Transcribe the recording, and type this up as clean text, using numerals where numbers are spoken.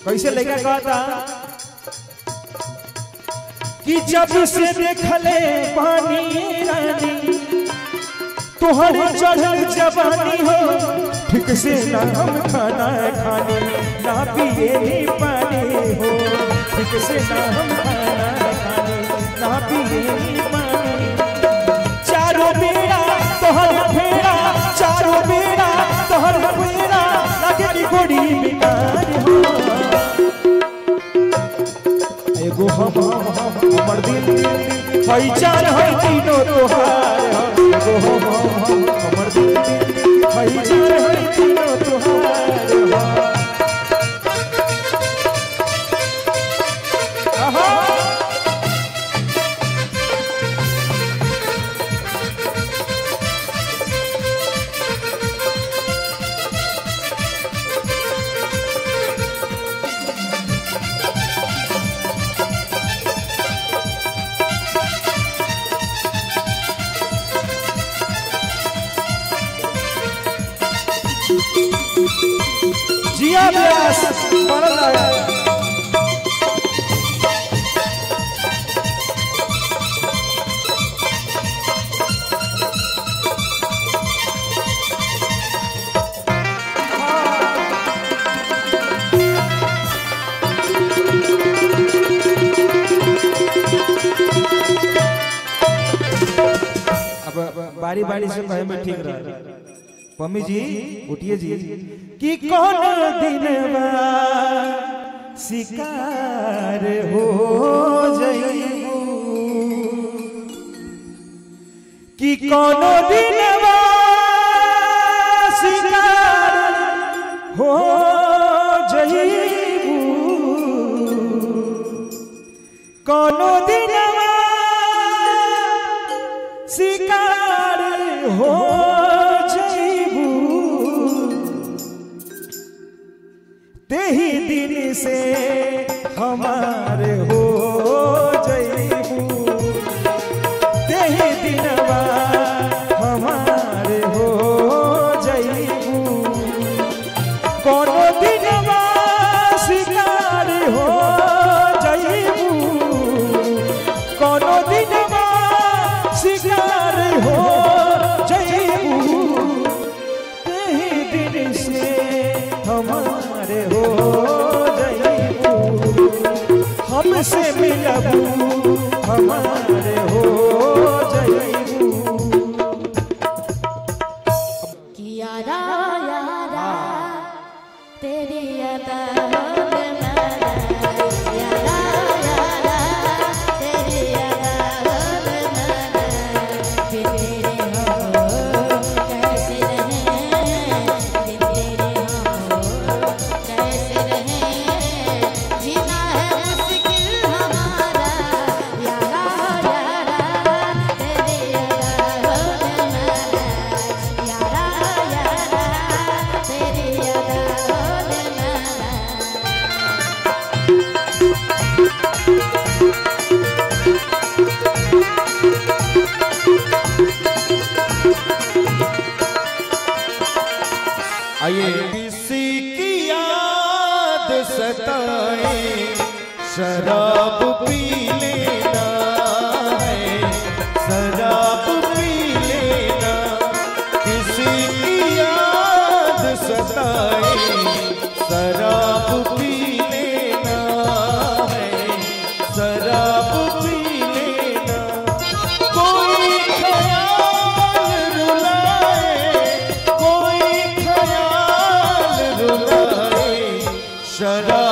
कैसे लड़का कहता कि जब से देखले पानी रानी तुहरे चढ़ल जवानी हो ठीक से ना हम खाना खाने ना पिए पानी हो ठीक से ना हम खाना खाने ना पिए पानी चारों बेड़ा तोहर फेरा चारों बेड़ा तोहर फेरा लगे गोड़ी बिकार हो एगो हमर दिल हई चार हई तीनों तोहार एगो हमर दिल हई चार हई तीनों तोहार जिया व्यास बनल रहे अब बारी बारी से कहे में ठीक रहा पम्मी जी उठिए जी कि कौन दिन शिकार हो जाइबू कि कौन दिन शिकार हो जाइबू कौन दिन शिकार हो तेही दिन से हमारे हो जाइबू तेही दिनवा हमारे हो जाइबू कोनो दिनवा शिकार हो जाइबू कोनो दिनवा शिकार हो जाइबू तेही दिन से हमारे हो जाइबू हमसे मिलबू हमारे हो जाइबू कि यारा यारा तेरी अदा आइए किसी की याद सताए शराब पी लेना है शराब पी लेना किसी की याद सताए शराब पी लेना है शराब पी लेना कोई ख्याल रुलाए कोई ख्याल रुलाए शराब